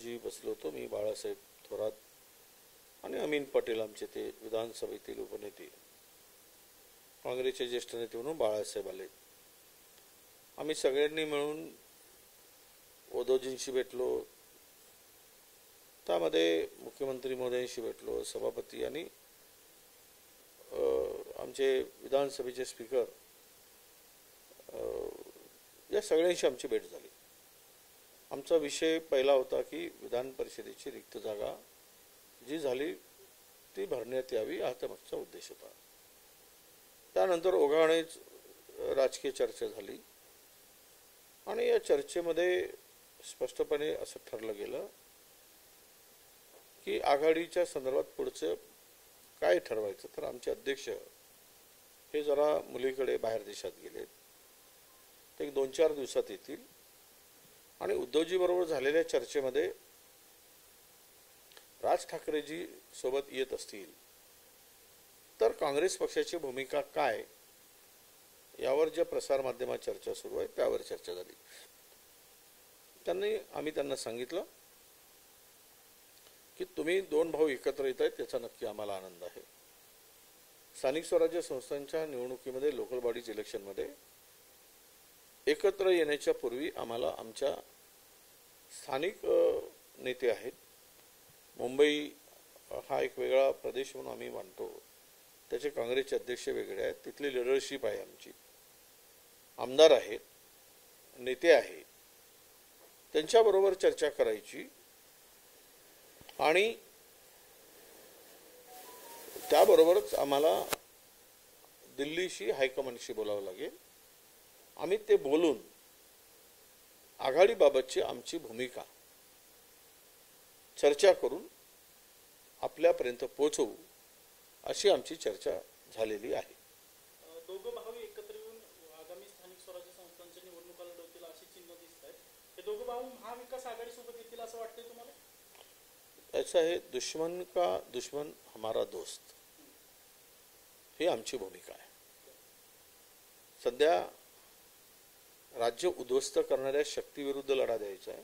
उद्धवजी बसलो होतो, मी, बाळासाहेब थोरात आणि अमीन पटेल आमचे ते विधानसभेतील उपनेते, काँग्रेसचे ज्येष्ठ नेते म्हणून बाळासाहेब आले. आम्ही सगळ्यांनी मिळून उद्धवजींशी भेटलो, त्यामध्ये मुख्यमंत्री महोदयांशी भेटलो, सभापती आणि आमचे विधानसभेचे स्पीकर, या सगळ्यांशी आमची भेट झाली. आमचा विषय पहिला होता की विधान परिषदेची रिक्त जागा जी झाली ती भरण्यात यावी, हा त्यामागचा उद्देश होता. त्यानंतर ओघानेच राजकीय चर्चा झाली आणि या चर्चेमध्ये स्पष्टपणे असं ठरलं गेलं की आघाडीच्या संदर्भात पुढचं काय ठरवायचं. तर आमचे अध्यक्ष हे जरा मुलीकडे बाहेर देशात गेलेत, ते 2-4 दिवसात येतील आणि उद्धवजी बरोबर झालेल्या चर्चेमध्ये राज ठाकरेजी सोबत येत असतील तर काँग्रेस पक्षाची भूमिका काय यावर ज्या प्रसार माध्यमात चर्चा सुरू आहे त्यावर चर्चा झाली. आम्ही त्यांना सांगितलं की तुम्ही 2 भाऊ एकत्र येत आहेत त्याचा नक्की आम्हाला आनंद आहे. स्थानिक स्वराज्य संस्थांच्या निवडणुकीमध्ये, लोकल बॉडीज इलेक्शनमध्ये एकत्र येण्याच्या पूर्वी आम्हाला आमच्या स्थानिक नेते आहेत, मुंबई हा एक वेगळा प्रदेश म्हणून आम्ही मानतो, त्याचे काँग्रेसचे अध्यक्ष वेगळे आहेत, तिथली लिडरशिप आहे आमची, आमदार आहेत, नेते आहेत, त्यांच्याबरोबर चर्चा करायची आणि त्याबरोबरच आम्हाला दिल्लीशी हायकमांडशी बोलावं लागेल. आम्ही ते बोलून आघाडीबाबतची आमची भूमिका चर्चा करून आपल्यापर्यंत पोहोचवू अशी आमची चर्चा झालेली आहे. दोघं भाऊ एकत्र येऊन आगामी स्थानिक स्वराज्य संस्थांच्या निवडणुका लढवतील अशी चिन्ह दिसत आहेत. हे दोघं भाऊ महाविकास आघाडी सोबत येतील असं वाटतंय तुम्हाला? ऐसा है, दुश्मन का दुश्मन हमारा दोस्त, ही आमची भूमिका आहे. सध्या राज्य उद्ध्वस्त करणाऱ्या शक्तीविरुद्ध लढा द्यायचा आहे.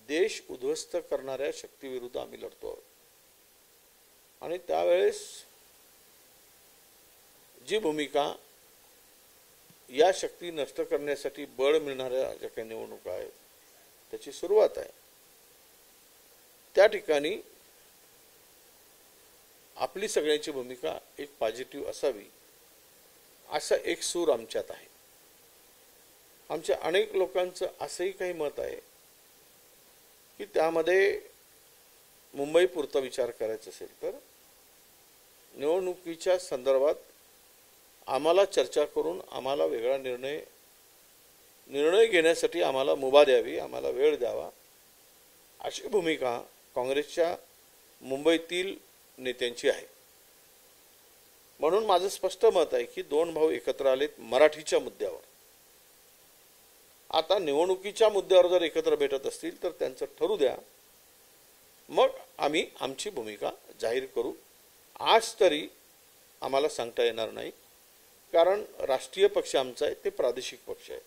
देश उद्ध्वस्त करणाऱ्या शक्तीविरुद्ध आम्ही लढतो आहोत आणि त्यावेळेस जी भूमिका या शक्ती नष्ट करण्यासाठी बळ मिळणाऱ्या ज्या काही निवडणुका आहेत त्याची सुरुवात आहे, त्या ठिकाणी आपली सगळ्यांची भूमिका एक पॉझिटिव्ह असावी असा एक सूर आमच्यात आहे. आमच्या अनेक लोकांचं असंही काही मत आहे की त्यामध्ये मुंबई पुरता विचार करायचा असेल तर निवडणुकीच्या संदर्भात आम्हाला चर्चा करून आम्हाला वेगळा निर्णय घेण्यासाठी आम्हाला मुभा द्यावी, आम्हाला वेळ द्यावा, अशी भूमिका काँग्रेसच्या मुंबईतील नेत्यांची आहे. म्हणून माझं स्पष्ट मत आहे की 2 भाऊ एकत्र आलेत मराठीच्या मुद्द्यावर. आता निवडणुकीच्या मुद्द्यावर जर एकत्र भेटत असतील तर त्यांचं ठरू द्या, मग आम्ही आमची भूमिका जाहीर करू. आज तरी आम्हाला सांगता येणार नाही, कारण राष्ट्रीय पक्ष आमचा आहे, ते प्रादेशिक पक्ष आहे.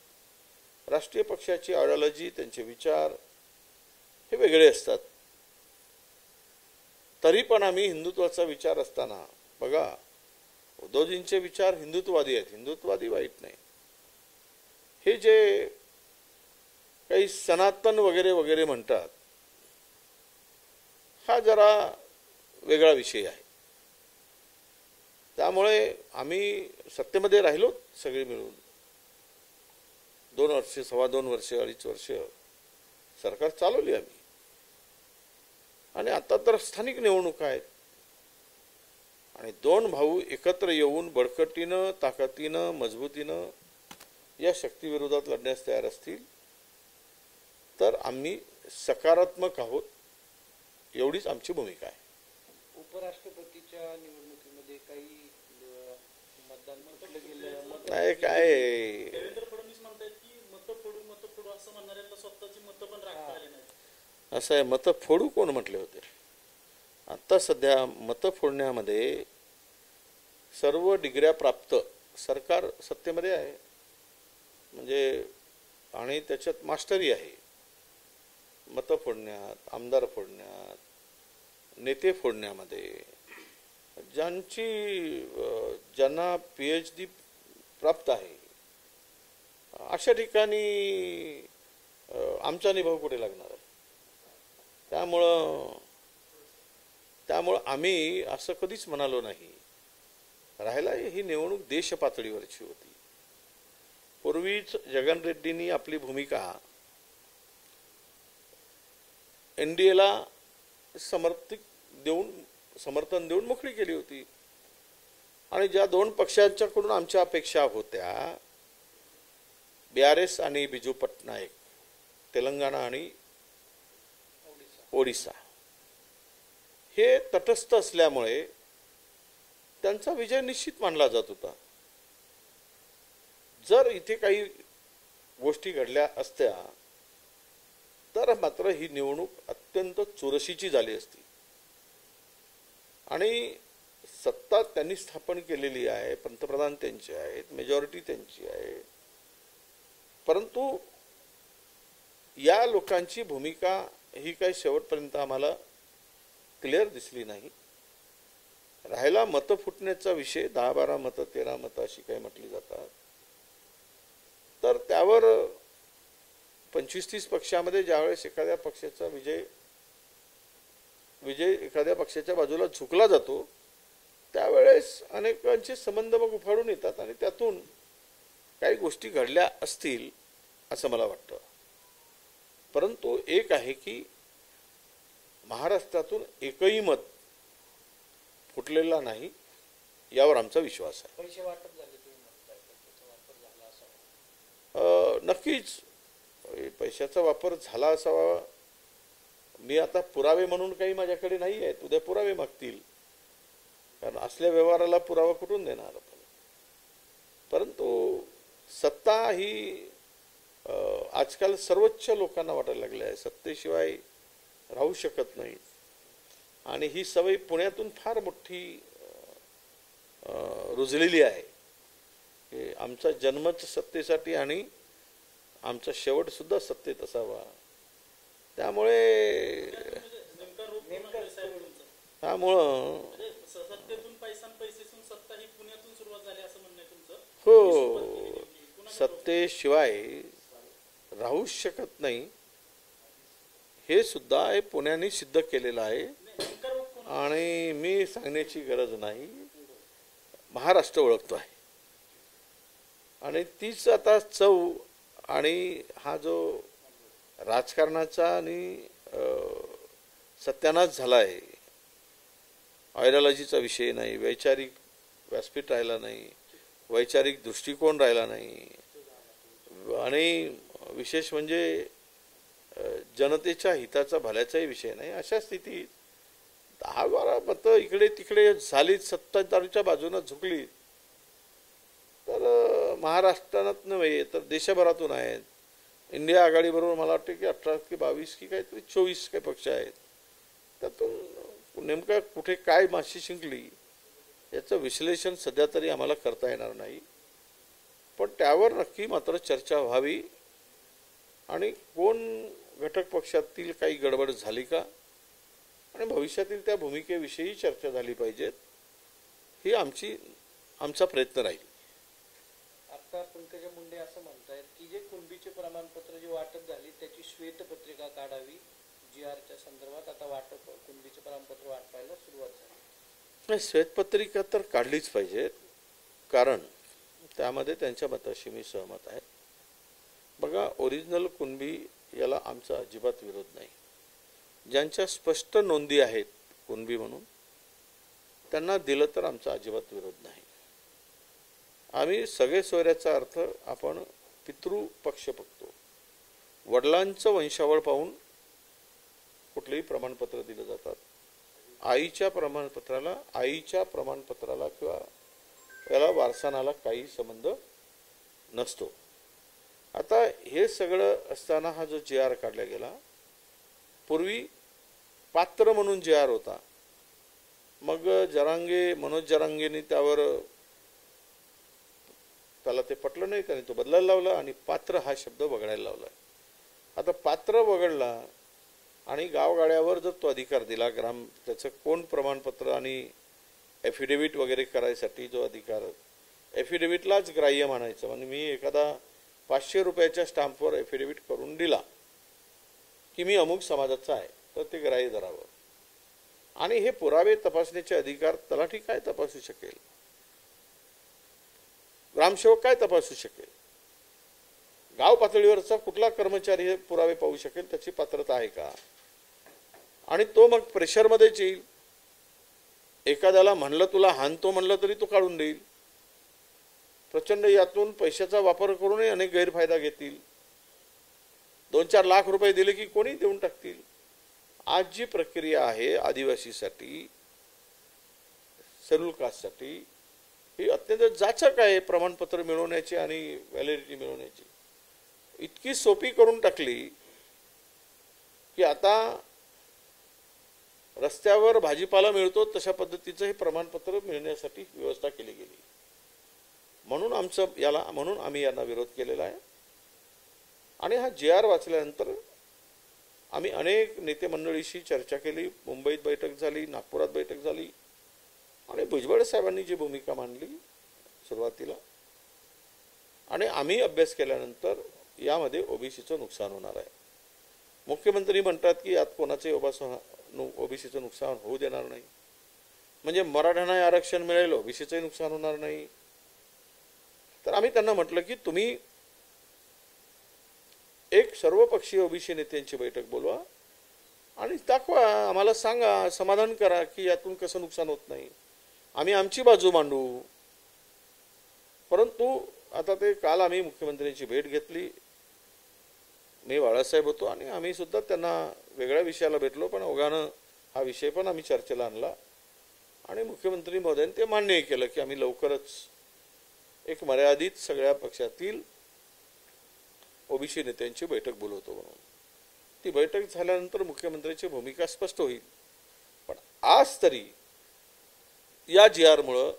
राष्ट्रीय पक्षाची आयडियोलॉजी, त्यांचे विचार हे वेगळे असतात. तरी पण आम्ही हिंदुत्वाचा विचार असताना, बघा उद्धवजींचे विचार हिंदुत्ववादी आहेत, हिंदुत्ववादी वाईट नाही. हे जे काही सनातन वगैरे वगैरे म्हणतात हा जरा वेगळा विषय आहे. त्यामुळे आम्ही सत्तेमध्ये राहिलो सगळे मिळून 2 वर्ष, 2.25 वर्ष, 2.5 वर्ष सरकार चालवली आम्ही आणि आता तर स्थानिक निवडणुका आहेत आणि 2 भाऊ एकत्र येऊन बळकटीनं, ताकदीनं, मजबूतीनं या शक्तीविरोधात लढण्यास तयार असतील तर आम्ही सकारात्मक आहोत, एवढीच आमची भूमिका आहे. उपराष्ट्रपतीच्या निवडणुकीमध्ये काही मतदान म्हटलं गेलं नाही, काय देवेंद्र फडणवीस म्हणतात की मत फोडू असं म्हणणाऱ्यांना स्वतःची मतं पण राखता आली नाही. असं आहे, मतं फोडू कोण म्हटले होते? आता सध्या मतं फोडण्यामध्ये सर्व डिग्र्या प्राप्त सरकार सत्तेमध्ये आहे, म्हणजे आणि त्याच्यात मास्टरी आहे. मतं फोडण्यात, आमदार फोडण्यात, नेते फोडण्यामध्ये ज्यांना PhD प्राप्त आहे अशा ठिकाणी आमचा निभाव कुठे लागणार आहे? त्यामुळं आम्ही असं कधीच म्हणालो नाही. राहायला ही निवडणूक देश पातळीवरची होती. पूर्वीच जगन रेड्डींनी आपली भूमिका NDAला समर्थन देऊन मोकळी केली होती. आणि ज्या दोन पक्षांच्याकडून आमच्या अपेक्षा होत्या, BRS आणि बिजू पटनायक, तेलंगणा आणि ओडिसा, हे तटस्थ असल्यामुळे त्यांचा विजय निश्चित मानला जात होता. जर इथे काही गोष्टी घडल्या असत्या तर मात्र ही निवडणूक अत्यंत चुरशीची झाली असती. आणि सत्ता त्यांनी स्थापन केलेली आहे, पंतप्रधान त्यांचे आहेत, मेजॉरिटी त्यांची आहे, परंतु या लोकांची भूमिका ही काही शेवटपर्यंत आम्हाला क्लिअर दिसली नाही. राहिला मतं फुटण्याचा विषय, 10-12 मतं, 13 मतं अशी काही म्हटली जातात, तर त्यावर 25-30 पक्षामध्ये ज्यावेळेस एखाद्या पक्षाचा विजय एखाद्या पक्षाच्या बाजूला झुकला जातो, त्यावेळेस अनेकांचे संबंध मग उफाडून येतात आणि त्यातून काही गोष्टी घडल्या असतील असं मला वाटतं. परंतु एक आहे की महाराष्ट्रातून एकही मत फुटलेला नाही यावर आमचा विश्वास आहे. पैसे वाटप झाले तुम्ही म्हणताय, त्याचा वापर झाला असावा? नक्कीच पैशाचा वापर झाला असावा. मी आता पुरावे म्हणून काही माझ्याकडे नाही आहेत, उद्या पुरावे मागतील, कारण असल्या व्यवहाराला पुरावा कुठून देणार आपण. परंतु सत्ता ही आजकाल सर्वोच्च लोकांना वाटायला लागली आहे, सत्तेशिवाय राहू शकत नाही. आणि ही सवय पुण्यातून फार मोठी रुजलेली आहे की आमचा जन्मच सत्तेसाठी आणि आमचा शेवट सुद्धा सत्तेत असावा. त्यामुळे सत्तेतून पैसेतून सत्ता ही पुण्यातून सुरुवात झाली असं म्हणणं आहे तुमचं? हो, सत्तेशिवाय राहू शकत नाही हे सुद्धा हे पुण्याने सिद्ध केलेलं आहे. आणि मी सांगण्याची गरज नाही, महाराष्ट्र ओळखतो आहे. आणि तीच आता चव आणि हा जो राजकारणाचा आणि सत्यानाश झाला आहे, आयडियोलॉजीचा विषय नाही, वैचारिक व्यासपीठ राहिला नाही, वैचारिक दृष्टिकोन राहिला नाही, आणि विशेष म्हणजे जनतेच्या हिताचा भल्याचाही विषय नाही. अशा स्थितीत 10-12 मतं इकडे तिकडे झालीत, सत्ताधारीच्या बाजूने झुकली, तर महाराष्ट्रात नव्हे तर देशभरातून आहेत. इंडिया आघाडीबरोबर मला वाटतं की 18 की 22 की काहीतरी 24 काही पक्ष आहेत. त्यातून नेमका कुठे काय माशी शिंकली याचं विश्लेषण सध्या तरी आम्हाला करता येणार नाही. पण त्यावर नक्की मात्र चर्चा व्हावी आणि कोण घटक पक्षातील काही गडबड झाली का आणि भविष्यातील त्या भूमिकेविषयी चर्चा झाली पाहिजेत, ही आमचा प्रयत्न राहील. आता पंकजा मुंडे असं म्हणतायत की जे कुणबीचे प्रमाणपत्र जे वाटप झाली त्याची श्वेतपत्रिका काढावी, GRच्या संदर्भात आता वाटप कुणबीचे प्रमाणपत्र वाटपायला सुरुवात झाली. नाही, श्वेतपत्रिका तर काढलीच पाहिजे, कारण त्यामध्ये त्यांच्या मताशी मी सहमत आहे. बघा, ओरिजिनल कुणबी याला आमचा अजिबात विरोध नाही. ज्यांच्या स्पष्ट नोंदी आहेत कुणबी म्हणून त्यांना दिलं तर आमचा अजिबात विरोध नाही. आम्ही सगळे सोयऱ्याचा अर्थ आपण पितृपक्ष बघतो. वडिलांचं वंशावळ पाहून कुठलेही प्रमाणपत्र दिलं जातात. आईच्या प्रमाणपत्राला किंवा याला वारसानाला काही संबंध नसतो. आता हे सगळं असताना हा जो GR काढला गेला, पूर्वी पात्र म्हणून GR होता, मग मनोज जरांगेने त्याला ते पटलं नाही, त्याने तो बदलायला लावला आणि पात्र हा शब्द वगळायला लावला. आता पात्र वगळला आणि गावगाड्यावर जर तो अधिकार दिला त्याचं कोण प्रमाणपत्र आणि ॲफिडेव्हिट वगैरे करायसाठी जो अधिकार, ॲफिडेव्हिटलाच ग्राह्य मानायचं. म्हणजे मी एखादा 500 रुपयाच्या स्टॅम्पवर ॲफिडेव्हिट करून दिला की मी अमुक समाजाचा आहे, तर ते ग्राह्य धरावं. आणि हे पुरावे तपासण्याचे अधिकार तलाठी काय तपासू शकेल, ग्रामसेवक काय तपासू शकेल, गाव पातळीवरचा कुठला कर्मचारी हे पुरावे पाहू शकेल, त्याची पात्रता आहे का? आणि तो मग प्रेशरमध्येच येईल. एखाद्याला म्हणलं तुला हाणतो म्हणलं तरी तो काढून देईल. प्रचंड यातून पैशाचा वापर करूनही अनेक गैरफायदा घेतील. 2-4 लाख रुपये दिले की कोणी देऊन टाकतील. आज जी प्रक्रिया आहे आदिवासीसाठी, शेड्यूल कास्टसाठी, ही अत्यंत जाचक आहे. प्रमाणपत्र मिळवण्याची आणि व्हॅलिडिटी मिळवण्याची इतकी सोपी करून टाकली की आता रस्त्यावर भाजीपाला मिळतो तशा पद्धतीचं हे प्रमाणपत्र मिळण्यासाठी व्यवस्था केली गेली. म्हणून आम्ही यांना विरोध केलेला आहे. आणि हा JR वाचल्यानंतर आम्ही अनेक नेते मंडळीशी चर्चा केली. मुंबईत बैठक झाली, नागपुरात बैठक झाली आणि भुजबळ साहेबांनी जी भूमिका मांडली सुरुवातीला, आणि आम्ही अभ्यास केल्यानंतर यामध्ये ओबीसीचं नुकसान होणार आहे. मुख्यमंत्री म्हणतात की यात कोणाचे ओबीसीचं नुकसान होऊ देणार नाही. म्हणजे मराठ्यांना आरक्षण मिळेल, ओबीसीचंही नुकसान होणार नाही. तर आम्ही त्यांना म्हटलं की तुम्ही एक सर्वपक्षीय ओबीसी नेत्यांची बैठक बोलवा आणि दाखवा, आम्हाला सांगा, समाधान करा की यातून कसं नुकसान होत नाही. आम्ही आमची बाजू मांडू. परंतु आता ते काल आम्ही मुख्यमंत्र्यांची भेट घेतली. मी बाळासाहेब होतो आणि आम्ही सुद्धा त्यांना वेगळ्या विषयाला भेटलो, पण ओघानं हा विषय पण आम्ही चर्चेला आणला आणि मुख्यमंत्री महोदयांनी ते मान्य केलं की आम्ही लवकरच एक मर्यादित सगळ्या पक्षातील ओबीसी नेत्यांची बैठक बोलवतो म्हणून. ती बैठक झाल्यानंतर मुख्यमंत्र्यांची भूमिका स्पष्ट होईल. पण आज तरी या JRमुळं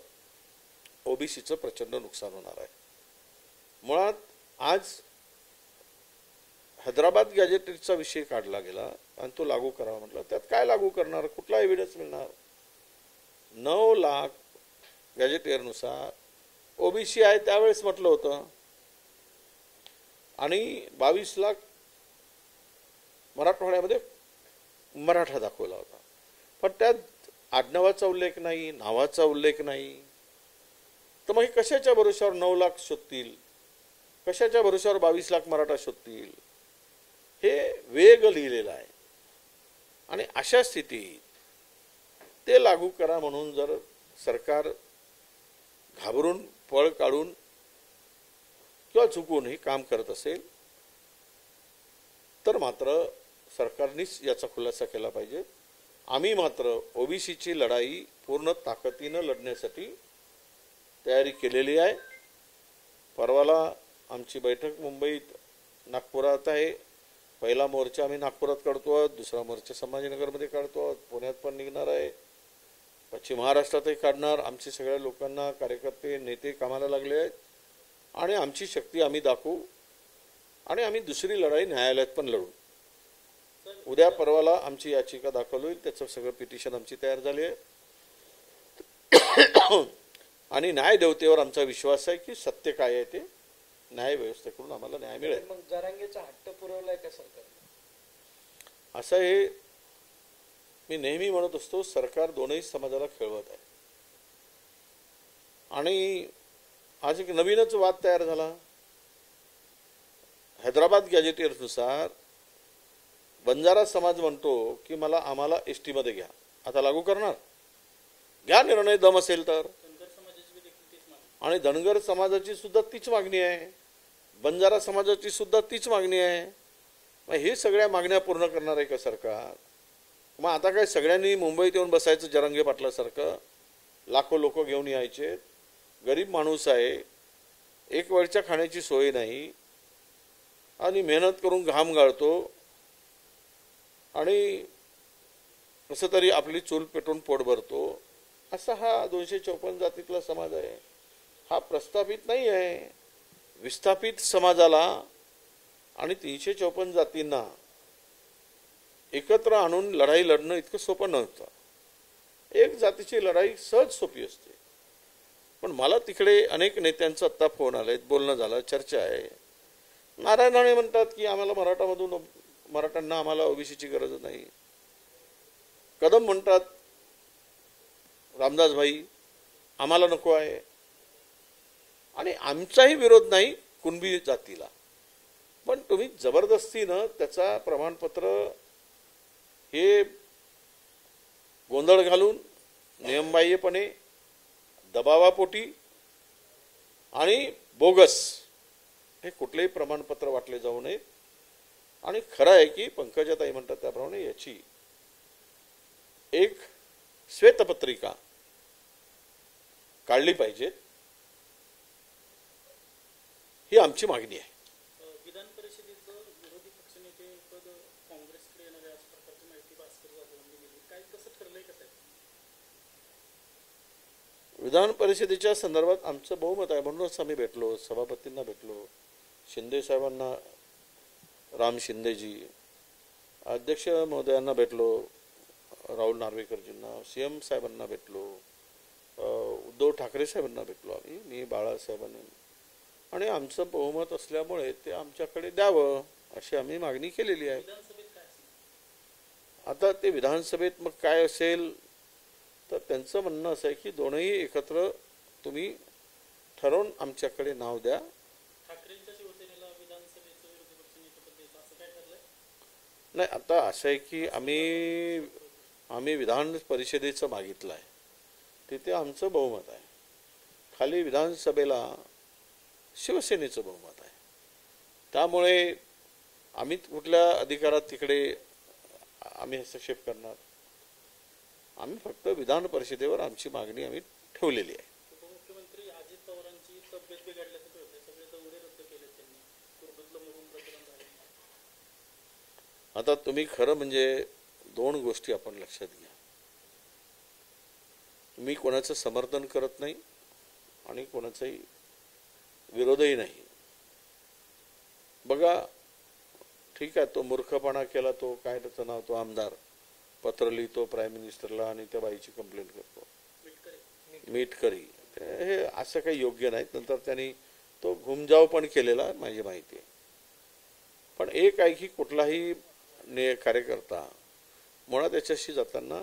ओबीसीचं प्रचंड नुकसान होणार आहे. मुळात आज हैदराबाद गॅजेटचा विषय काढला गेला आणि तो लागू करावा म्हटलं. त्यात काय लागू करणार, कुठला एव्हिडन्स मिळणार? 9 लाख गॅजेटियरनुसार ओबीसी आहे त्यावेळेस म्हटलं होतं आणि 22 लाख मराठवाड्यामध्ये मराठा दाखवला होता. पण त्यात आडनावाचा उल्लेख नाही, नावाचा उल्लेख नाही. तर मग हे कशाच्या भरोशावर 9 लाख शोधतील, कशाच्या भरोशावर 22 लाख मराठा शोधतील? हे वेग लिहिलेलं आहे. आणि अशा स्थितीत ते लागू करा म्हणून जर सरकार घाबरून पळ काढून किंवा चुकून हे काम करत असेल तर मात्र सरकारनेच याचा खुलासा केला पाहिजे. आम्ही मात्र ओबीसीची लढाई पूर्ण ताकदीनं लढण्यासाठी तयारी केलेली आहे. परवाला आमची बैठक मुंबईत नागपुरात आहे. पहिला मोर्चा आम्ही नागपुरात काढतो, दुसरा मोर्चा संभाजीनगरमध्ये काढतो, पुण्यात पण निघणार आहे, पश्चिम महाराष्ट्रातही काढणार. आमचे सगळ्या लोकांना, कार्यकर्ते, नेते कामाला लागले आहेत आणि आमची शक्ती आम्ही दाखवू आणि आम्ही दुसरी लढाई न्यायालयात पण लढू. उद्या परवाला आमची याचिका दाखल होईल. त्याचं सगळं पिटिशन आमची तयार झाली आहे आणि न्यायदेवतेवर आमचा विश्वास आहे की सत्य काय आहे ते न्याय व्यवस्थेकडून आम्हाला न्याय मिळेल. मग जरांगेचा हट्ट पुरवलाय का सरकारने? असं हे मी नेहमी म्हणत असतो, सरकार दोनही समाजाला खेळवत आहे. आणि आज एक नवीनच वाद तयार झाला. हैदराबाद गॅजेटियर्सनुसार बंजारा समाज म्हणतो की आम्हाला एसटी मध्ये घ्या. आता लागू करणार, घ्या निर्णय, दम असेल तर. आणि धनगर समाजाची सुद्धा तीच मागणी आहे, बंजारा समाजाची सुद्धा तीच मागणी आहे. मग हे सगळ्या मागण्या पूर्ण करणार आहे का सरकार? मग आता काय सगळ्यांनी मुंबईत येऊन बसायचं जरांगे पाटलासारखं? लाखो लोक घेऊन यायचे. गरीब माणूस आहे, एक वेळच्या खाण्याची सोय नाही आणि मेहनत करून घाम गाळतो आणि कसं तरी आपली चूल पेटून पोट भरतो. असा हा 254 जातीतला समाज आहे. हा प्रस्थापित नाही आहे. विस्थापित समाजाला आणि 354 जातींना एकत्र आणून लढाई लढणं इतकं सोपं नव्हतं. एक जातीची लढाई सहज सोपी असते. पण मला तिकडे अनेक नेत्यांचा आत्ता फोन आले, बोलणं झालं, चर्चा आहे. नारायण राणे म्हणतात की आम्हाला मराठ्यांना आम्हाला ओबीसीची गरज नाही. कदम म्हणतात रामदास भाई आम्हाला नको आहे. आणि आमचाही विरोध नाही कुणबी जातीला, पण तुम्ही जबरदस्तीनं त्याचा प्रमाणपत्र हे गोंधळ घालून नियमबाह्यपणे दबावापोटी आणि बोगस हे कुठलेही प्रमाणपत्र वाटले जाऊ नयेत. आणि खरं आहे की पंकजाताई म्हणतात त्याप्रमाणे याची एक श्वेतपत्रिका काढली पाहिजे, ही आमची मागणी आहे. विधान परिषदेचं विरोधी पक्षनेते पद काँग्रेसकडे येणार आहे अशा प्रकारची माहिती भास्कर जाधवांनी दिली. काय कसं ठरलंय कसं आहे? विधान परिषदेच्या संदर्भात आमचं बहुमत आहे. म्हणूनच आम्ही भेटलो, सभापतींना भेटलो, शिंदे साहेबांना, राम शिंदेजी, अध्यक्ष महोदयांना भेटलो, राहुल नार्वेकरजींना, सीएम साहेबांना भेटलो, उद्धव ठाकरे साहेबांना भेटलो आम्ही, मी बाळासाहेबांनी. आणि आमचं बहुमत असल्यामुळे ते आमच्याकडे द्यावं अशी आम्ही मागणी केलेली आहे. विधानसभेत काय असेल? आता ते विधानसभेत मग काय असेल तर त्यांचं म्हणणं असं आहे की दोनही एकत्र तुम्ही ठरवून आमच्याकडे नाव द्या. ठाकरेंच्या शिवसेनेला विधानसभेचं विरोधी पक्षनेतेपद द्यायचं असं काय ठरलंय? नाही, आता असं आहे की आम्ही विधान परिषदेचं मागितलं आहे, तिथे आमचं बहुमत आहे. खाली विधानसभेला शिवसेनेचं बहुमत आहे. त्यामुळे आम्ही कुठल्या अधिकारात तिकडे आम्ही हस्तक्षेप करणार. आम्ही फक्त विधान परिषदेवर आमची मागणी आम्ही ठेवलेली आहे. उपमुख्यमंत्री अजित पवारांची तब्येत बिघडल्याचं कळतंय. सगळे दौरे रद्द केले त्यांनी. कुर्बतलं मरून प्रकरण झालं. आता तुम्ही खरं म्हणजे दोन गोष्टी आपण लक्षात घ्या. मी कोणाचं समर्थन करत नाही आणि कोणाचाही विरोधही नाही. बघा, ठीक आहे, तो मूर्खपणा केला, तो काय त्याचं नाव, तो आमदार पत्र लिहितो प्राईम मिनिस्टरला आणि त्या बाईची कंप्लेंट करतो, मिटकरी. हे असं काही योग्य नाही. नंतर त्यांनी तो घुमजाव पण केलेला माझी माहिती आहे. पण एक आहे की कुठलाही कार्यकर्ता मुळात त्याच्याशी जाताना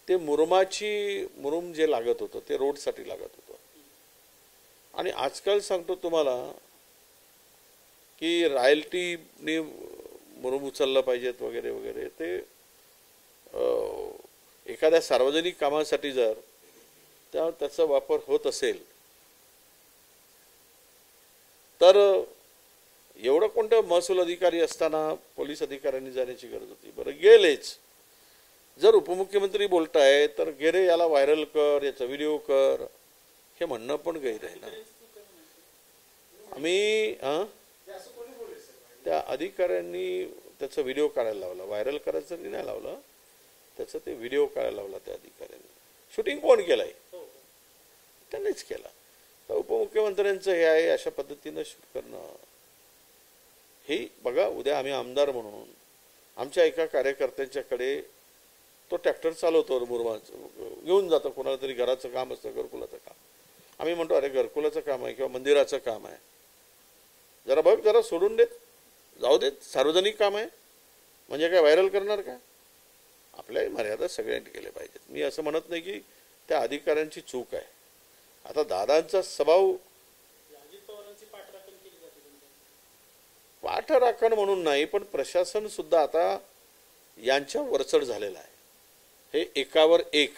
ते मुरुम जे लागत होतं ते रोडसाठी लागत होतं. आणि आजकाल सांगतो तुम्हाला की रॉयल्टीने मुरुम उचललं पाहिजेत वगैरे वगैरे. ते एखाद्या सार्वजनिक कामासाठी जर त्याचा वापर होत असेल तर एवढं कोणतं महसूल अधिकारी असताना पोलीस अधिकाऱ्यांनी जाण्याची गरज होती? बरं, गेलेच. जर उपमुख्यमंत्री बोलताय तर गेरे याला व्हायरल कर, याचा व्हिडिओ कर, हे म्हणणं पण गैर आहे ना. आम्ही त्या अधिकाऱ्यांनी त्याचा व्हिडिओ काढायला लावला, व्हायरल करायचं नाही लावलं, त्याचा ते व्हिडिओ काढायला लावला त्या अधिकाऱ्यांनी. शूटिंग कोण केलंय? त्यांनीच केला. तर उपमुख्यमंत्र्यांचं हे आहे अशा पद्धतीनं शूट करणं. हे बघा, उद्या आम्ही आमदार म्हणून आमच्या एका कार्यकर्त्यांच्याकडे तो ट्रॅक्टर चालवतो, मुरमाचं घेऊन जातो, कोणाला तरी घराचं काम असतं, घरकुलाचं काम. आम्ही म्हणतो अरे घरकुलाचं काम आहे किंवा मंदिराचं काम आहे, जरा बघ, जरा सोडून देत, जाऊ देत, सार्वजनिक काम आहे म्हणजे काय व्हायरल करणार का? आपल्याही मर्यादा सगळ्यांनी केल्या पाहिजेत. मी असं म्हणत नाही की त्या अधिकाऱ्यांची चूक आहे. आता दादांचा स्वभाव पाठराखण म्हणून नाही, पण प्रशासन सुद्धा आता यांच्या वरचढ झालेला आहे. हे एकावर एक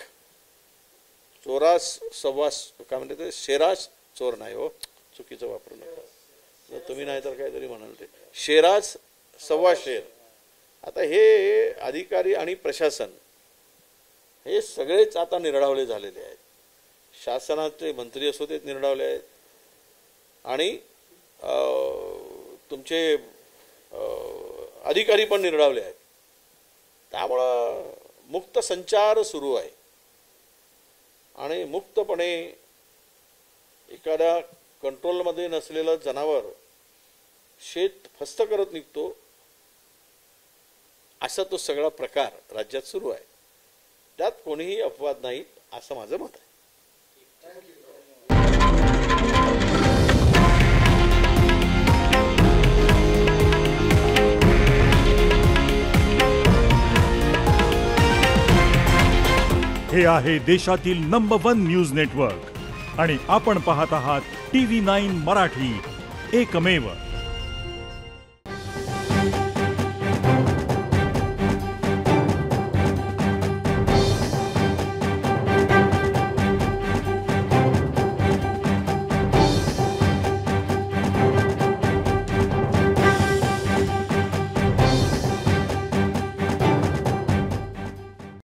चोरास सव्वास काय म्हणते, शेरास चोर नाही हो, चुकीचं वापरू नका तुम्ही, नाही तर काहीतरी म्हणाल ते, शेरास सव्वा शेर. आता हे अधिकारी आणि प्रशासन हे सगळेच आता निर्डावले झालेले आहेत. शासनाचे मंत्री असो ते निर्डावले आहेत आणि तुमचे अधिकारी पण निर्डावले आहेत. त्यामुळं मुक्त संचार सुरू आहे आणि मुक्तपणे एखाद्या कंट्रोलमध्ये नसलेलं जनावर शेत फस्त करत निघतो असा तो सगळा प्रकार राज्यात सुरू आहे. त्यात कोणीही अपवाद नाहीत असं माझं मत आहे. हे आहे देशातील नंबर 1 न्यूज नेटवर्क आणि आपण पाहत आहात TV9 मराठी, एकमेव.